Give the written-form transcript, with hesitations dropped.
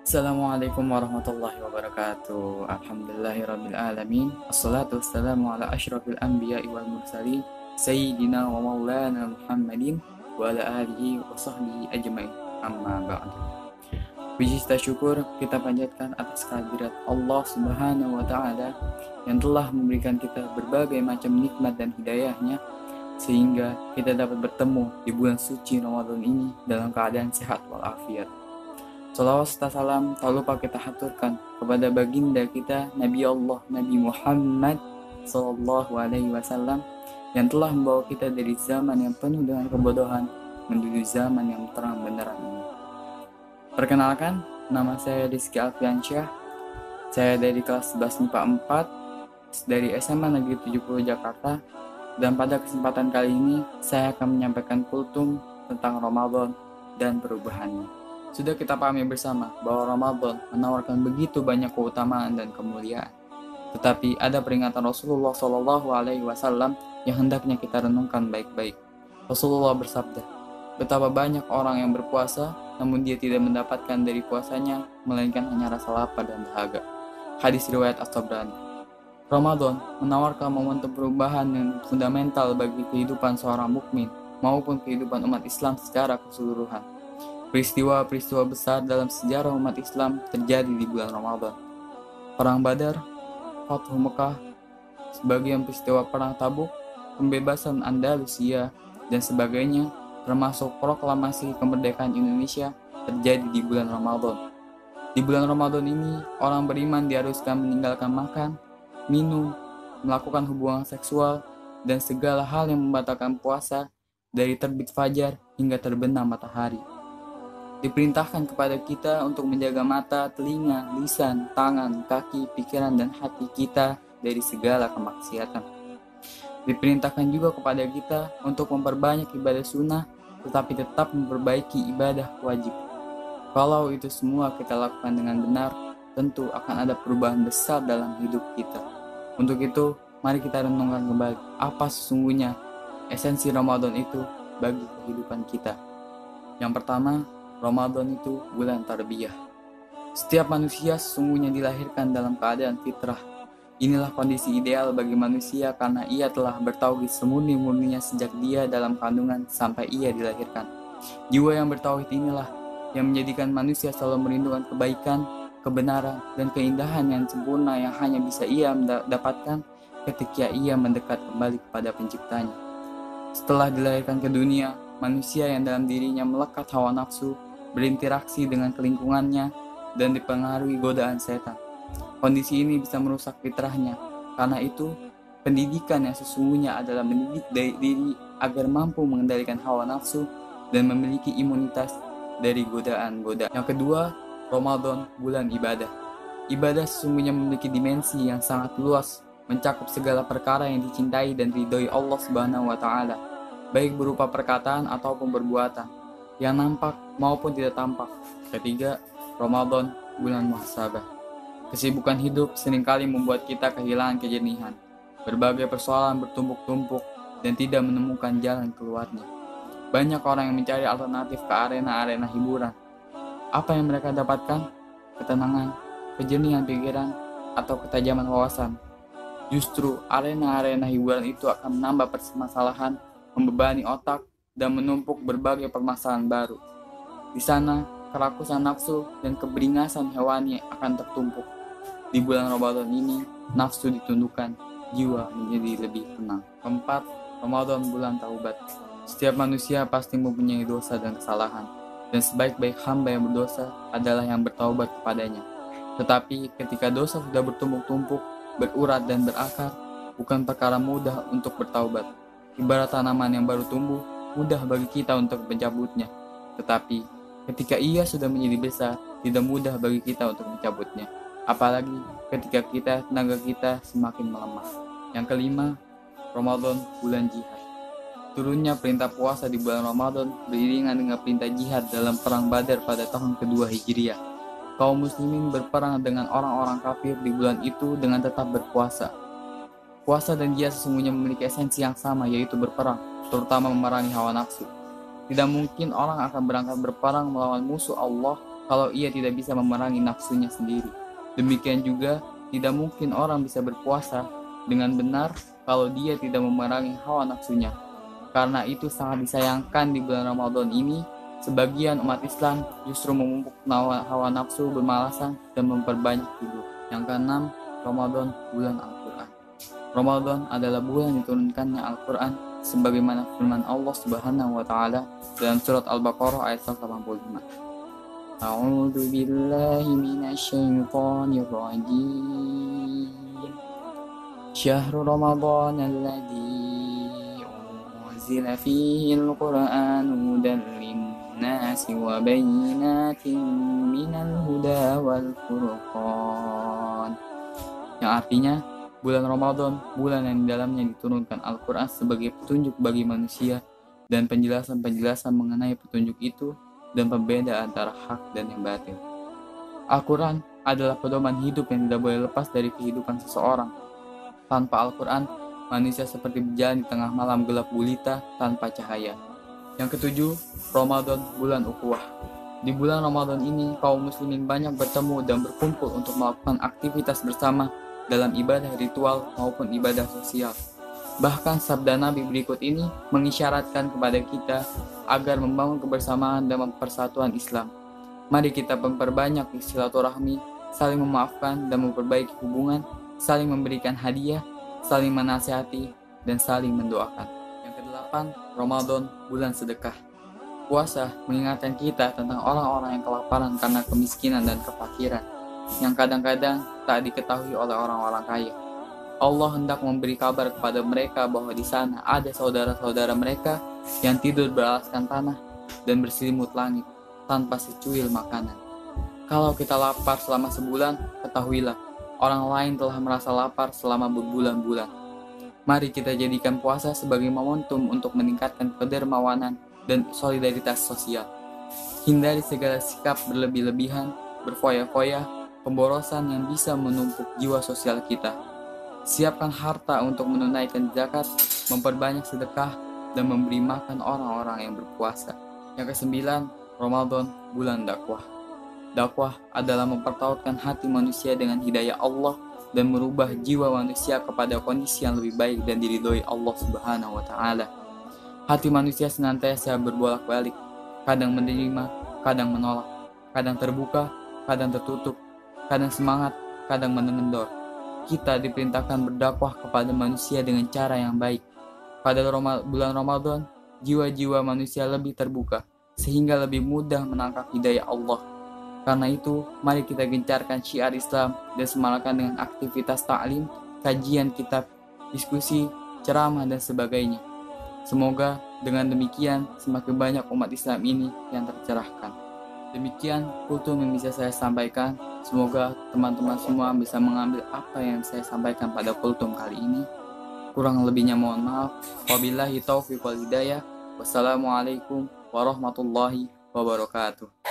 Assalamualaikum warahmatullahi wabarakatuh. Alhamdulillahirrabbilalamin. Assalatu wassalamu ala ashrafil anbiya wal mursalin Sayyidina wa maulana Muhammadin wa ala alihi wa sahbihi ajmain. Amma ba'du. Puji serta syukur kita panjatkan atas kehadirat Allah Subhanahu wa Ta'ala yang telah memberikan kita berbagai macam nikmat dan hidayahnya sehingga kita dapat bertemu di bulan suci Ramadan ini dalam keadaan sehat walafiat. Salawat serta salam tak lupa kita haturkan kepada baginda kita Nabi Allah Nabi Muhammad Sallallahu Alaihi Wasallam yang telah membawa kita dari zaman yang penuh dengan kebodohan menuju zaman yang terang benderang ini. Perkenalkan, nama saya Rizky Alfiansyah. Saya dari kelas 11 MIPA 4 dari SMA Negeri 70 Jakarta. Dan pada kesempatan kali ini saya akan menyampaikan kultum tentang Ramadan dan perubahannya. Sudah kita pahami bersama bahwa Ramadan menawarkan begitu banyak keutamaan dan kemuliaan. Tetapi ada peringatan Rasulullah Shallallahu Alaihi Wasallam yang hendaknya kita renungkan baik-baik. Rasulullah bersabda, betapa banyak orang yang berpuasa, namun dia tidak mendapatkan dari puasanya, melainkan hanya rasa lapar dan dahaga. Hadis riwayat At-Tabrani. Ramadan menawarkan momentum perubahan yang fundamental bagi kehidupan seorang mukmin maupun kehidupan umat Islam secara keseluruhan. Peristiwa-peristiwa besar dalam sejarah umat Islam terjadi di bulan Ramadan. Perang Badar, Fathu Mekah, sebagian peristiwa Perang Tabuk, pembebasan Andalusia, dan sebagainya, termasuk proklamasi kemerdekaan Indonesia terjadi di bulan Ramadan. Di bulan Ramadan ini, orang beriman diharuskan meninggalkan makan, minum, melakukan hubungan seksual, dan segala hal yang membatalkan puasa dari terbit fajar hingga terbenam matahari. Diperintahkan kepada kita untuk menjaga mata, telinga, lisan, tangan, kaki, pikiran, dan hati kita dari segala kemaksiatan. Diperintahkan juga kepada kita untuk memperbanyak ibadah sunnah, tetapi tetap memperbaiki ibadah wajib. Kalau itu semua kita lakukan dengan benar, tentu akan ada perubahan besar dalam hidup kita. Untuk itu, mari kita renungkan kembali apa sesungguhnya esensi Ramadan itu bagi kehidupan kita. Yang pertama, Ramadan itu bulan tarbiyah. Setiap manusia sesungguhnya dilahirkan dalam keadaan fitrah. Inilah kondisi ideal bagi manusia karena ia telah bertauhid semurni-murninya sejak dia dalam kandungan sampai ia dilahirkan. Jiwa yang bertauhid inilah yang menjadikan manusia selalu merindukan kebaikan, kebenaran, dan keindahan yang sempurna yang hanya bisa ia dapatkan ketika ia mendekat kembali kepada penciptanya. Setelah dilahirkan ke dunia, manusia yang dalam dirinya melekat hawa nafsu, berinteraksi dengan lingkungannya, dan dipengaruhi godaan setan. Kondisi ini bisa merusak fitrahnya. Karena itu, pendidikan yang sesungguhnya adalah mendidik diri agar mampu mengendalikan hawa nafsu dan memiliki imunitas dari godaan-godaan. Yang kedua, Ramadan bulan ibadah. Ibadah sesungguhnya memiliki dimensi yang sangat luas, mencakup segala perkara yang dicintai dan ridhoi Allah Subhanahu wa Ta'ala, baik berupa perkataan ataupun perbuatan, yang nampak maupun tidak tampak. Ketiga, Ramadan bulan muhasabah. Kesibukan hidup seringkali membuat kita kehilangan kejernihan. Berbagai persoalan bertumpuk-tumpuk dan tidak menemukan jalan keluarnya. Banyak orang yang mencari alternatif ke arena-arena hiburan. Apa yang mereka dapatkan? Ketenangan, kejernihan pikiran, atau ketajaman wawasan. Justru arena-arena hiburan itu akan menambah permasalahan, membebani otak, dan menumpuk berbagai permasalahan baru. Di sana, kerakusan nafsu dan keberingasan hewani akan tertumpuk. Di bulan Ramadan ini, nafsu ditundukkan, jiwa menjadi lebih tenang. Keempat, Ramadan bulan taubat. Setiap manusia pasti mempunyai dosa dan kesalahan, dan sebaik-baik hamba yang berdosa adalah yang bertaubat kepadanya. Tetapi ketika dosa sudah bertumpuk-tumpuk, berurat dan berakar, bukan perkara mudah untuk bertaubat. Ibarat tanaman yang baru tumbuh, mudah bagi kita untuk mencabutnya. Tetapi ketika ia sudah menjadi besar, tidak mudah bagi kita untuk mencabutnya. Apalagi ketika tenaga kita semakin melemah. Yang kelima, Ramadan bulan jihad. Turunnya perintah puasa di bulan Ramadan beriringan dengan perintah jihad dalam perang Badar pada tahun kedua Hijriah. Kaum muslimin berperang dengan orang-orang kafir di bulan itu dengan tetap berpuasa. Puasa dan jihad sesungguhnya memiliki esensi yang sama, yaitu berperang, terutama memerangi hawa nafsu. Tidak mungkin orang akan berangkat berperang melawan musuh Allah kalau ia tidak bisa memerangi nafsunya sendiri. Demikian juga, tidak mungkin orang bisa berpuasa dengan benar kalau dia tidak memerangi hawa nafsunya. Karena itu sangat disayangkan di bulan Ramadan ini, sebagian umat Islam justru memupuk hawa nafsu bermalasan dan memperbanyak tidur. Yang keenam, Ramadan, bulan Al-Quran. Ramadan adalah bulan diturunkannya Al-Quran sebagaimana firman Allah Subhanahu wa taala dalam surat Al-Baqarah ayat 185. A'udzu billahi minasyaitonir rajim. Syahrul Ramadan alladzi unzila fihi al-Qur'an hudan lin-nasi wa bayyinatin minal huda wal furqan. Yang artinya, bulan Ramadan, bulan yang di dalamnya diturunkan Al-Quran sebagai petunjuk bagi manusia dan penjelasan-penjelasan mengenai petunjuk itu dan pembeda antara hak dan yang batil. Al-Quran adalah pedoman hidup yang tidak boleh lepas dari kehidupan seseorang. Tanpa Al-Quran, manusia seperti berjalan di tengah malam gelap gulita tanpa cahaya. Yang ketujuh, Ramadan, bulan ukhuwah. Di bulan Ramadan ini, kaum muslimin banyak bertemu dan berkumpul untuk melakukan aktivitas bersama dalam ibadah ritual maupun ibadah sosial. Bahkan sabda Nabi berikut ini mengisyaratkan kepada kita agar membangun kebersamaan dan persatuan Islam. Mari kita memperbanyak silaturahmi, saling memaafkan dan memperbaiki hubungan, saling memberikan hadiah, saling menasihati, dan saling mendoakan. Yang kedelapan, Ramadan, bulan sedekah. Puasa mengingatkan kita tentang orang-orang yang kelaparan karena kemiskinan dan kefakiran, yang kadang-kadang tak diketahui oleh orang-orang kaya. Allah hendak memberi kabar kepada mereka bahwa di sana ada saudara-saudara mereka yang tidur beralaskan tanah dan berselimut langit tanpa secuil makanan. Kalau kita lapar selama sebulan, ketahuilah orang lain telah merasa lapar selama berbulan-bulan. Mari kita jadikan puasa sebagai momentum untuk meningkatkan kedermawanan dan solidaritas sosial. Hindari segala sikap berlebih-lebihan, berfoya-foya, pemborosan yang bisa menumpuk jiwa sosial kita. Siapkan harta untuk menunaikan zakat, memperbanyak sedekah, dan memberi makan orang-orang yang berpuasa. Yang kesembilan, Ramadan, bulan dakwah. Dakwah adalah mempertautkan hati manusia dengan hidayah Allah dan merubah jiwa manusia kepada kondisi yang lebih baik dan diridhoi Allah Subhanahu wa taala. Hati manusia senantiasa berbolak-balik, kadang menerima, kadang menolak, kadang terbuka, kadang tertutup, kadang semangat, kadang mengendor. Kita diperintahkan berdakwah kepada manusia dengan cara yang baik. Pada bulan Ramadan, jiwa-jiwa manusia lebih terbuka, sehingga lebih mudah menangkap hidayah Allah. Karena itu, mari kita gencarkan syiar Islam dan semalkan dengan aktivitas ta'lim, kajian kitab, diskusi, ceramah, dan sebagainya. Semoga dengan demikian semakin banyak umat Islam ini yang tercerahkan. Demikian kultum yang bisa saya sampaikan. Semoga teman-teman semua bisa mengambil apa yang saya sampaikan pada kultum kali ini. Kurang lebihnya mohon maaf. Wabillahi taufiq wal hidayah. Wassalamualaikum warahmatullahi wabarakatuh.